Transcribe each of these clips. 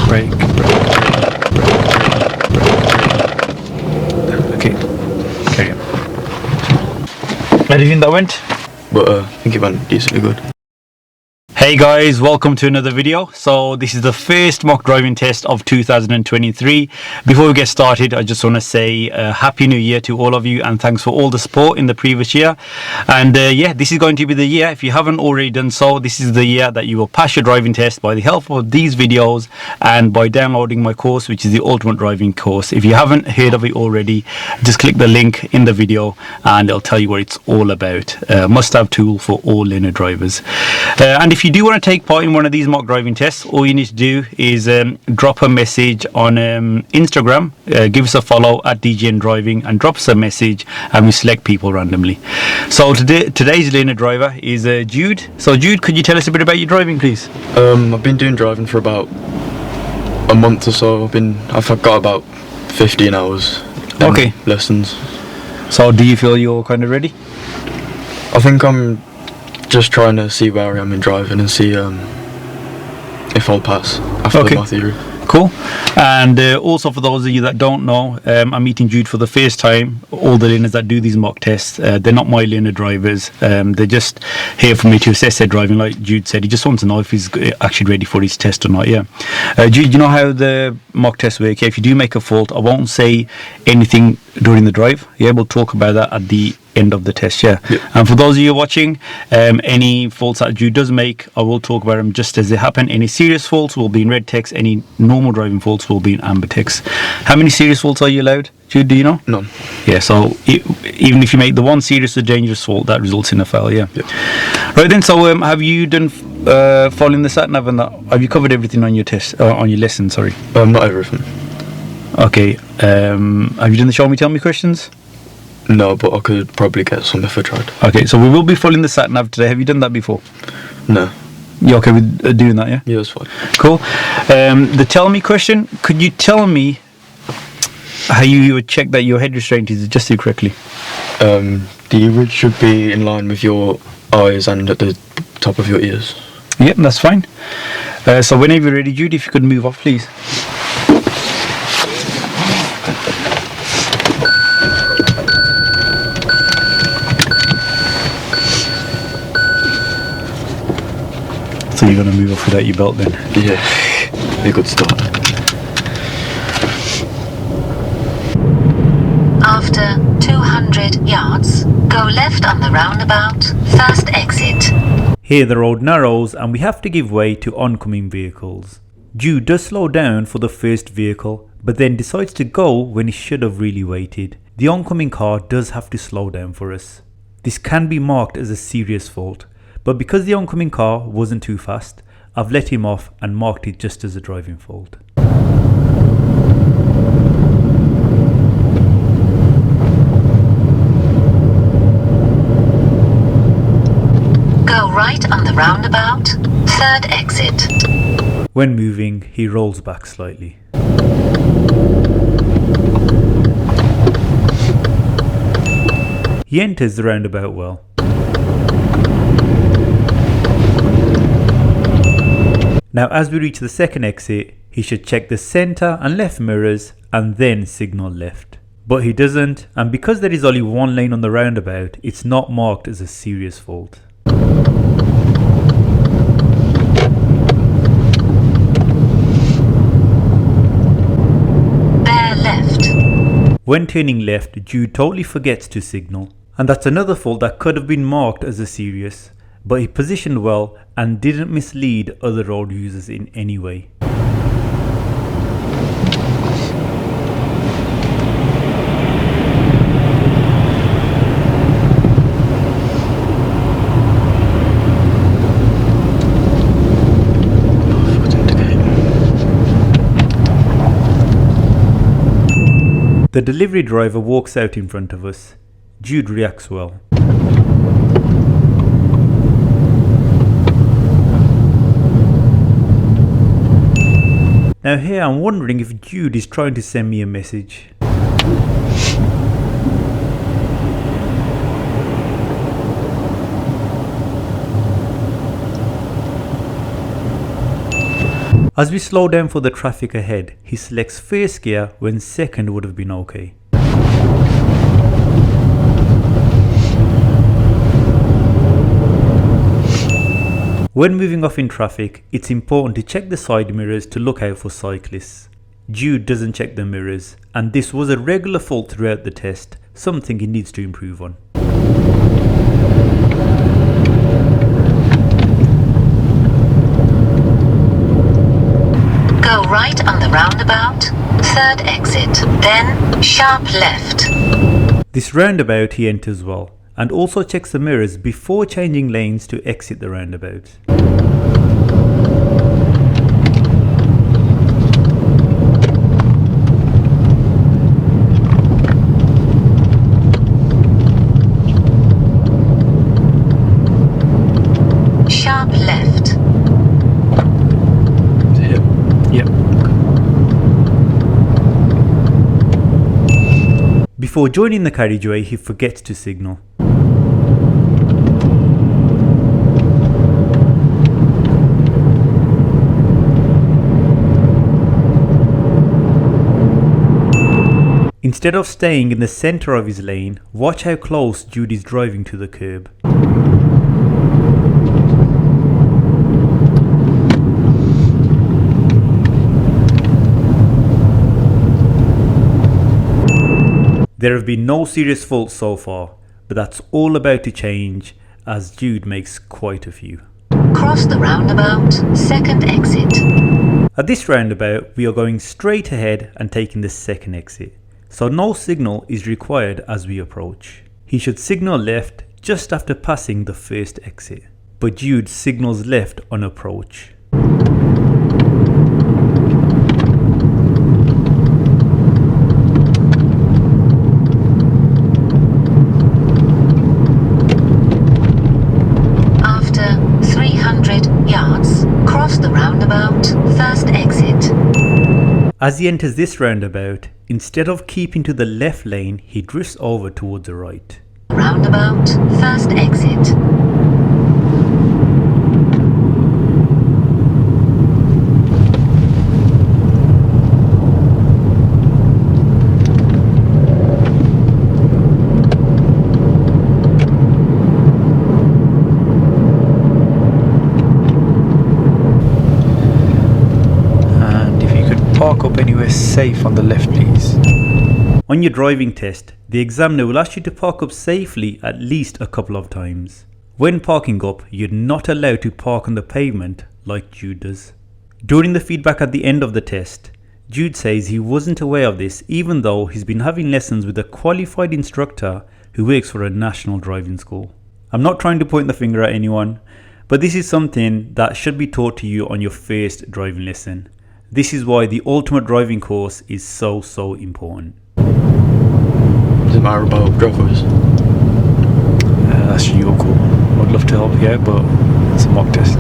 brake. Okay. Okay. How do you think that went? But I think it went decently good. Hey guys, welcome to another video. So this is the first mock driving test of 2023. Before we get started, I just want to say happy new year to all of you and thanks for all the support in the previous year. And yeah, this is going to be the year, if you haven't already done so, this is the year that you will pass your driving test by the help of these videos and by downloading my course, which is the Ultimate Driving course. If you haven't heard of it already, just click the link in the video and it'll tell you what it's all about. Must-have tool for all learner drivers. And if you do want to take part in one of these mock driving tests, all you need to do is drop a message on Instagram, give us a follow at DGN Driving and drop us a message and we select people randomly. So today's learner driver is Jude. So Jude, could you tell us a bit about your driving, please? I've been doing driving for about a month or so. I've got about 15 hours Okay. lessons. So do you feel you're kind of ready? I think I'm just trying to see where I am in driving and see if I'll pass after my theory. Cool. And also for those of you that don't know, I'm meeting Jude for the first time. All the learners that do these mock tests, they're not my learner drivers. They're just here for me to assess their driving. Like Jude said, he just wants to know if he's actually ready for his test or not. Yeah. Jude, you know how the mock tests work? If you do make a fault, I won't say anything during the drive. Yeah, we'll talk about that at the end of the test. Yeah. Yep. And for those of you watching, any faults that Jude does make, I will talk about them just as they happen. Any serious faults will be in red text. Any normal driving faults will be in amber text. How many serious faults are you allowed, Jude? Do you know? None. Yeah. So even if you make the one serious or dangerous fault, that results in a fail. Yeah. Yep. Right then. So have you done following the sat nav and that? Have you covered everything on your test on your lesson? Sorry. Not everything. Okay. Have you done the show me tell me questions? No, but I could probably get some if I tried. Okay, so we will be following the sat nav today. Have you done that before? No. You okay with doing that? Yeah. Yeah, that's fine. Cool. The tell me question. Could you tell me how you would check that your head restraint is adjusted correctly? The earwig should be in line with your eyes and at the top of your ears. Yep, that's fine. So whenever you're ready, Jude, if you could move off, please. So you're going to move off without your belt then? Yeah, be a good start. After 200 yards, go left on the roundabout, first exit. Here the road narrows and we have to give way to oncoming vehicles. Jude does slow down for the first vehicle, but then decides to go when he should have really waited. The oncoming car does have to slow down for us. This can be marked as a serious fault, but because the oncoming car wasn't too fast, I've let him off and marked it just as a driving fault. Go right on the roundabout, third exit. When moving, he rolls back slightly. He enters the roundabout well. Now as we reach the second exit, he should check the centre and left mirrors and then signal left. But he doesn't, and because there is only one lane on the roundabout, it's not marked as a serious fault. Bear left. When turning left, Jude totally forgets to signal, and that's another fault that could have been marked as a serious, but he positioned well and didn't mislead other road users in any way. The delivery driver walks out in front of us. Jude reacts well. Now here I'm wondering if Jude is trying to send me a message. As we slow down for the traffic ahead, he selects first gear when second would have been okay. When moving off in traffic, it's important to check the side mirrors to look out for cyclists. Jude doesn't check the mirrors, and this was a regular fault throughout the test, something he needs to improve on. Go right on the roundabout, third exit, then sharp left. This roundabout he enters well, and also checks the mirrors before changing lanes to exit the roundabout. Sharp left. Yep. Before joining the carriageway, he forgets to signal. Instead of staying in the center of his lane, watch how close Jude is driving to the curb. There have been no serious faults so far, but that's all about to change as Jude makes quite a few. Cross the roundabout, second exit. At this roundabout, we are going straight ahead and taking the second exit, so no signal is required as we approach. He should signal left just after passing the first exit, but Jude signals left on approach. After 300 yards, cross the roundabout, first exit. As he enters this roundabout, instead of keeping to the left lane, he drifts over towards the right. Roundabout, first exit. And if you could park up anywhere safe on the left, please. On your driving test, the examiner will ask you to park up safely at least a couple of times. When parking up, you're not allowed to park on the pavement like Jude does. During the feedback at the end of the test, Jude says he wasn't aware of this even though he's been having lessons with a qualified instructor who works for a national driving school. I'm not trying to point the finger at anyone, but this is something that should be taught to you on your first driving lesson. This is why the ultimate driving course is so important. Does it matter about driveways? That's your call. I'd love to help you out, but it's a mock test.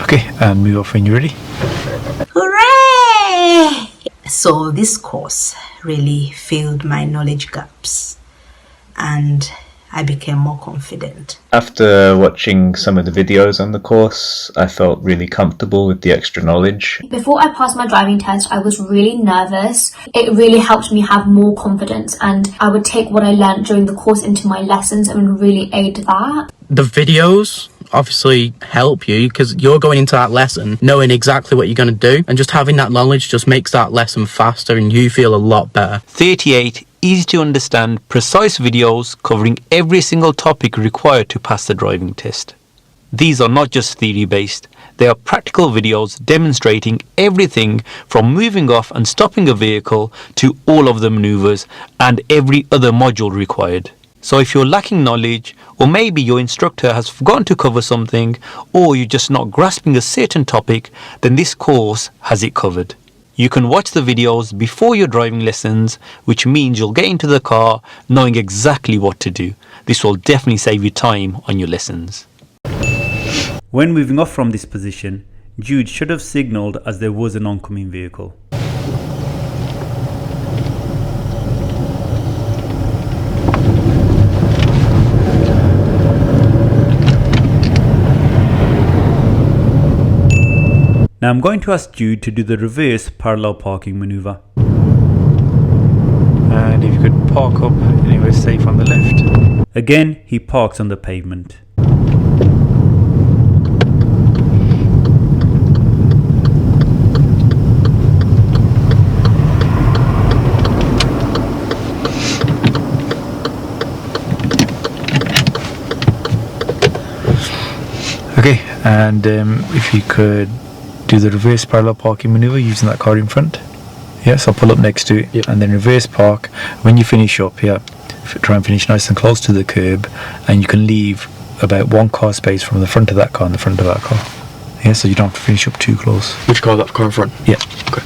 Okay, and move off when you're ready. Hooray! So this course really filled my knowledge gaps and I became more confident. After watching some of the videos on the course, I felt really comfortable with the extra knowledge. Before I passed my driving test, I was really nervous. It really helped me have more confidence, and I would take what I learned during the course into my lessons and really aid that. The videos obviously help you because you're going into that lesson knowing exactly what you're going to do, and just having that knowledge just makes that lesson faster and you feel a lot better. 38 easy to understand, precise videos covering every single topic required to pass the driving test. These are not just theory based, they are practical videos demonstrating everything from moving off and stopping a vehicle to all of the maneuvers and every other module required. So if you're lacking knowledge, or maybe your instructor has forgotten to cover something, or you're just not grasping a certain topic, then this course has it covered. You can watch the videos before your driving lessons, which means you'll get into the car knowing exactly what to do. This will definitely save you time on your lessons. When moving off from this position, Jude should have signalled as there was an oncoming vehicle. Now I'm going to ask Jude to do the reverse parallel parking maneuver. And if you could park up anywhere safe on the left. Again, he parks on the pavement. Okay, and if you could do the reverse parallel parking maneuver using that car in front. Yeah, so pull up next to it, Yep. and then reverse park. When you finish up, yeah, try and finish nice and close to the curb, and you can leave about 1 car space from the front of that car and the front of that car. Yeah, so you don't have to finish up too close. Which car? That car in front? Yeah. Okay.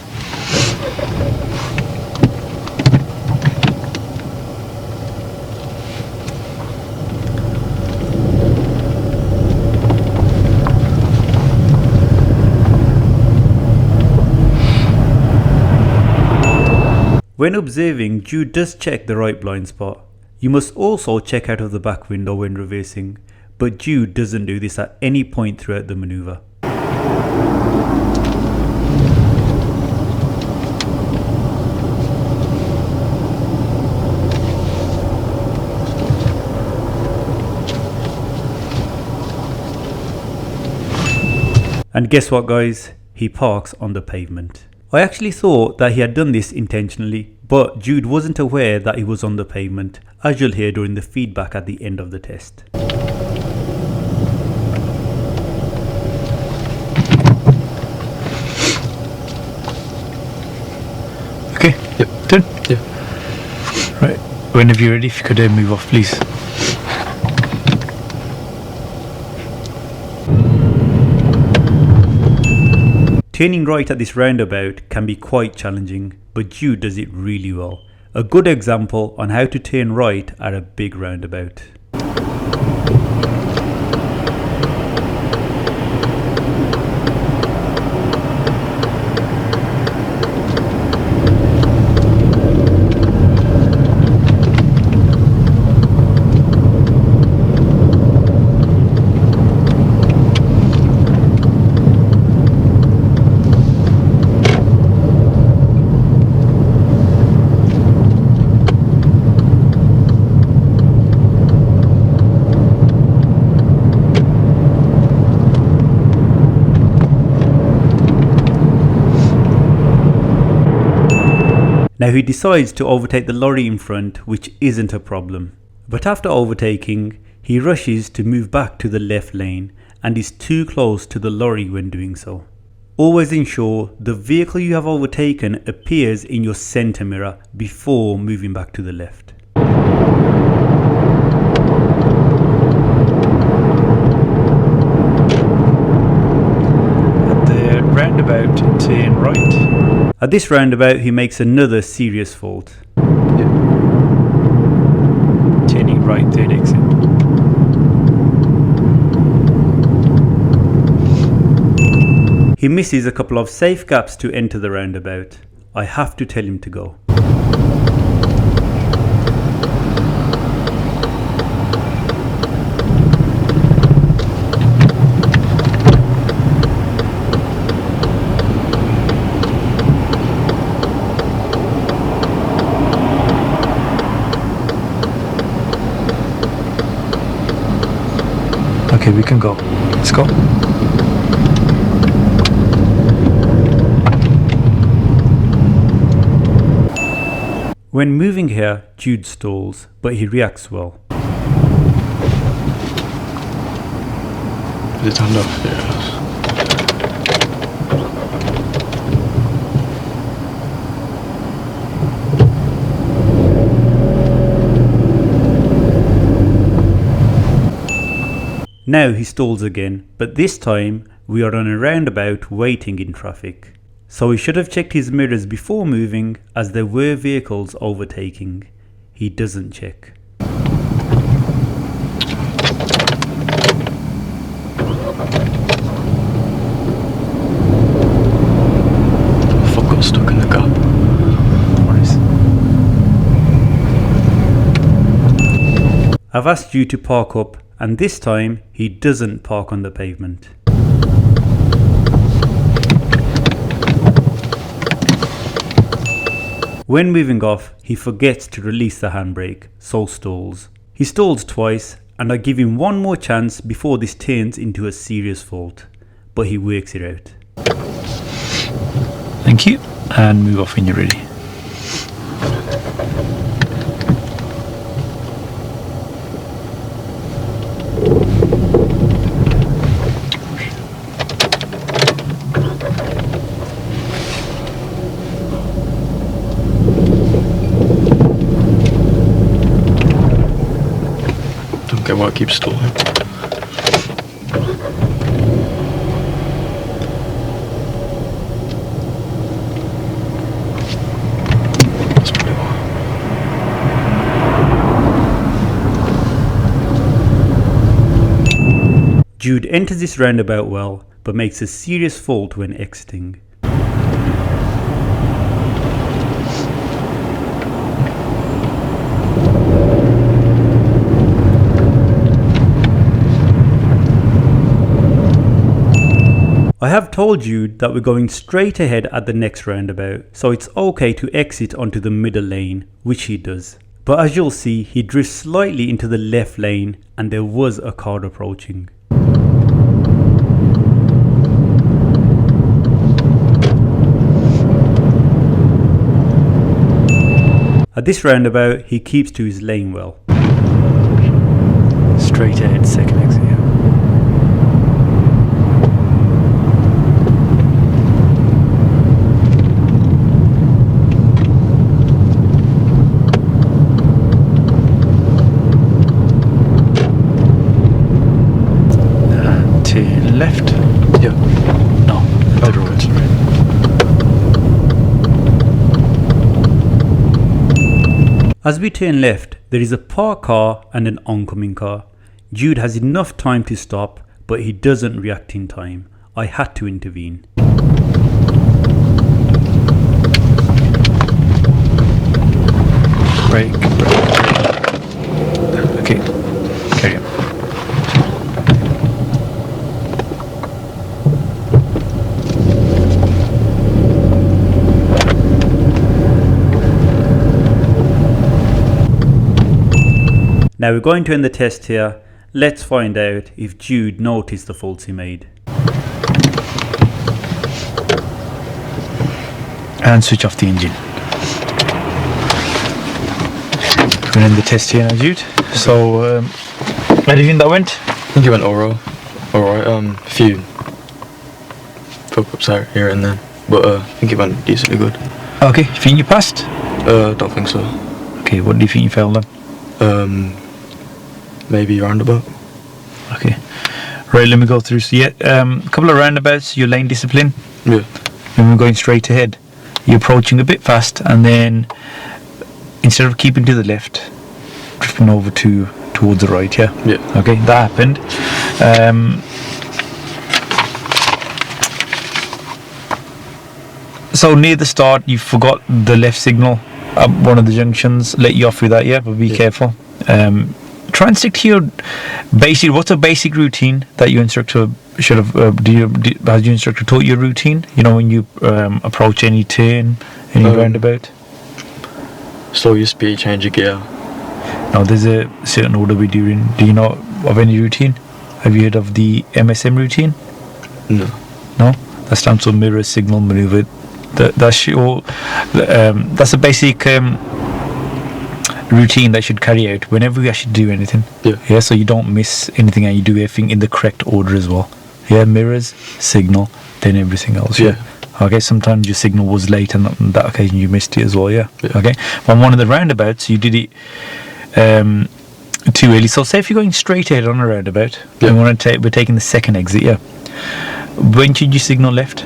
When observing, Jude does check the right blind spot. You must also check out of the back window when reversing, but Jude doesn't do this at any point throughout the maneuver. And guess what, guys? He parks on the pavement. I actually thought that he had done this intentionally, but Jude wasn't aware that he was on the pavement, as you'll hear during the feedback at the end of the test. Okay, Yep. done. Yeah. Right, whenever you're ready, if you could move off, please. Turning right at this roundabout can be quite challenging, but Jude does it really well. A good example on how to turn right at a big roundabout. Now he decides to overtake the lorry in front, which isn't a problem. But after overtaking, he rushes to move back to the left lane and is too close to the lorry when doing so. Always ensure the vehicle you have overtaken appears in your center mirror before moving back to the left. At the roundabout, turn right. At this roundabout, he makes another serious fault. Turning right, third exit. He misses a couple of safe gaps to enter the roundabout. I have to tell him to go. Okay, we can go. Let's go. When moving here, Jude stalls, but he reacts well. Is it turned off? Yes. Now he stalls again, but this time we are on a roundabout waiting in traffic. So he should have checked his mirrors before moving, as there were vehicles overtaking. He doesn't check. Fuck, got stuck in the gap. Nice. I've asked you to park up, and this time he doesn't park on the pavement. When moving off, he forgets to release the handbrake, so stalls. He stalls twice, and I give him one more chance before this turns into a serious fault, but he works it out. Thank you. And move off when you're ready. Don't get why I keep stalling. That's pretty well. Jude enters this roundabout well, but makes a serious fault when exiting. I have told Jude that we're going straight ahead at the next roundabout, so it's okay to exit onto the middle lane, which he does. But as you'll see, he drifts slightly into the left lane and there was a car approaching. At this roundabout, he keeps to his lane well. Straight ahead, second exit. Yeah. Turn left. Yeah. No, the road. As we turn left, there is a parked car and an oncoming car. Jude has enough time to stop, but he doesn't react in time. I had to intervene. Brake. Okay, carry on. Now we're going to end the test here. Let's find out if Jude noticed the faults he made. And switch off the engine. We're going to end the test here now, Jude. So, how do you think that went? I think it went alright. A few fuck-ups out here and there, but I think it went decently good. Okay, you think you passed? Don't think so. Okay, what do you think you failed on? Maybe roundabout. Okay. Right, let me go through. So, yeah, a couple of roundabouts, your lane discipline. Yeah. When we're going straight ahead, you're approaching a bit fast, and then instead of keeping to the left, drifting over towards the right. Yeah. Yeah. Okay, that happened. So near the start, you forgot the left signal at one of the junctions. Let you off with that, yeah, but be careful. Try and stick to your basic. What's a basic routine that your instructor should have? Has your instructor taught you a routine? You know, when you approach any turn, any roundabout. Slow your speed, change your gear. Now, there's a certain order we do in. Do you know of any routine? Have you heard of the MSM routine? No. No, that stands for mirror, signal, maneuver. That's a basic routine that should carry out whenever we actually do anything. Yeah. So you don't miss anything and you do everything in the correct order as well. Yeah, mirrors, signal, then everything else. Yeah. Okay, sometimes your signal was late and on that occasion you missed it as well. Yeah. Okay. On one of the roundabouts you did it too early. So say if you're going straight ahead on a roundabout, and we're taking the second exit. Yeah. When should you signal left?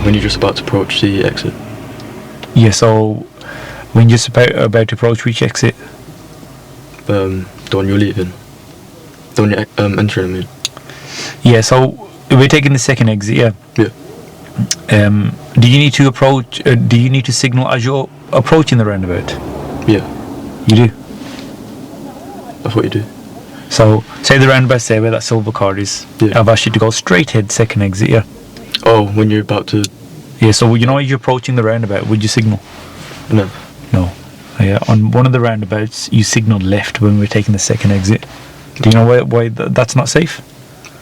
When you're just about to approach the exit. Yeah, so when you're about to approach which exit? The one you're leaving. The one you're entering, I mean. Yeah, so we're taking the second exit, yeah? Yeah. Do you need to approach, do you need to signal as you're approaching the roundabout? Yeah. You do? That's what you do. So, say the roundabout's there where that silver car is. Yeah. I've asked you to go straight ahead, second exit, yeah? Oh, when you're about to Yeah, so you know when you're approaching the roundabout, would you signal? No. No. Yeah, on one of the roundabouts, you signal left when we're taking the second exit. Do you know why that's not safe?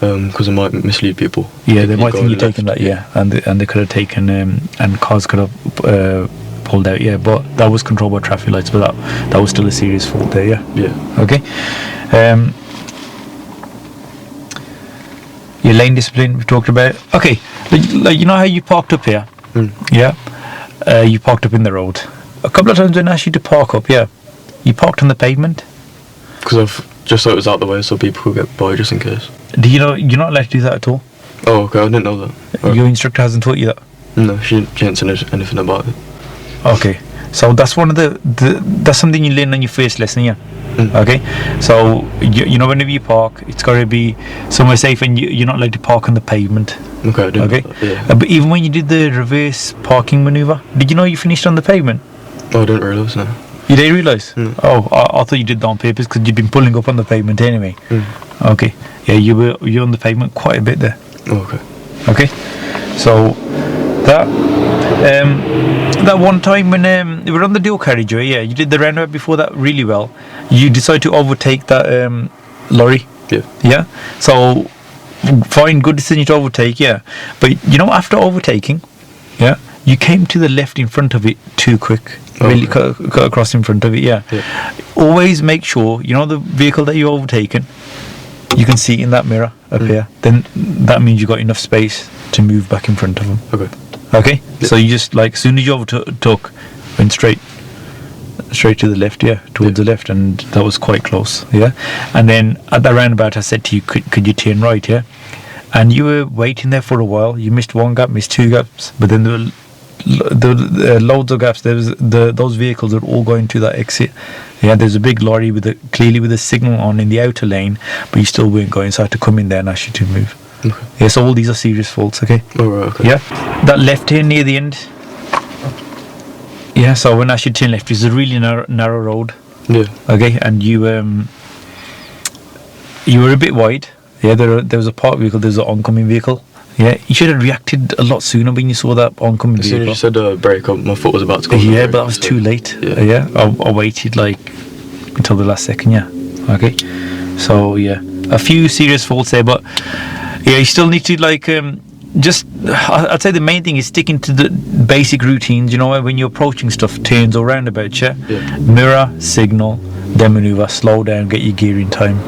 Because it might mislead people. Yeah, If they you might go think you're left, taking that, yeah. And they could have taken, and cars could have pulled out, yeah. But that was controlled by traffic lights, but that was still a serious fault there, yeah. Yeah. Okay. Your lane discipline we talked about. Okay, like you know how you parked up here? Yeah. You parked up in the road. A couple of times when I asked you to park up, yeah, you parked on the pavement. Because I've just thought it was out the way so people could get by just in case. Do you know you're not allowed to do that at all? Oh, okay, I didn't know that. Right. Your instructor hasn't taught you that. No, she didn't say anything about it. Okay, so that's one of that's something you learn on your first lesson, yeah. Okay, so you know whenever you park, it's got to be somewhere safe, and you're not allowed to park on the pavement. Okay, I didn't Okay, know that, yeah. But even when you did the reverse parking maneuver, did you know you finished on the pavement? Oh, I didn't realise, no. You didn't realise? No. Oh, I thought you did that on purpose because you'd been pulling up on the pavement anyway. Okay, yeah, you were on the pavement quite a bit there. Oh, okay. Okay, so that one time when we were on the dual carriageway, yeah, you did the roundabout before that really well. You decided to overtake that lorry. Yeah. Yeah. So fine, good decision to overtake. Yeah, but you know after overtaking, yeah, you came to the left in front of it too quick. Really cut across in front of it. Yeah. Always make sure you know the vehicle that you're overtaken. You can see in that mirror up here. Then that means you got enough space to move back in front of them. Okay. Okay. So you just like as soon as you overtook, went straight to the left, yeah, towards the left, and that was quite close, yeah. And then at that roundabout, I said to you, could you turn right, yeah? And you were waiting there for a while. You missed one gap, missed two gaps, but then there were loads of gaps. There was those vehicles are all going to that exit. Yeah, there's a big lorry clearly with a signal on in the outer lane, but you still weren't going, so I had to come in there and ask you to move. Okay. Yeah, so all these are serious faults, okay? Oh, right, okay. Yeah, that left turn near the end. Yeah, so when I should turn left, it's a really narrow road. Yeah. Okay, and you were a bit wide. Yeah, there was a parked vehicle. There's an oncoming vehicle. Yeah, you should have reacted a lot sooner when you saw that oncoming As soon vehicle. as you said brake up, my foot was about to go. Yeah, but that was too late. Yeah. I waited like until the last second. Yeah. Okay. So yeah, a few serious faults there, but yeah, you still need to like I'd say the main thing is sticking to the basic routines. You know, when you're approaching stuff, turns or roundabouts, yeah? Mirror, signal, then maneuver, slow down, get your gear in time.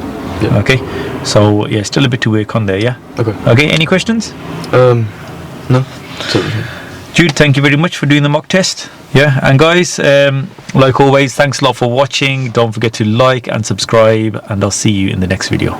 Yeah. Okay, so yeah, still a bit to work on there, yeah? Okay, any questions? No. Jude, thank you very much for doing the mock test. Yeah, and guys, like always, thanks a lot for watching. Don't forget to like and subscribe, and I'll see you in the next video.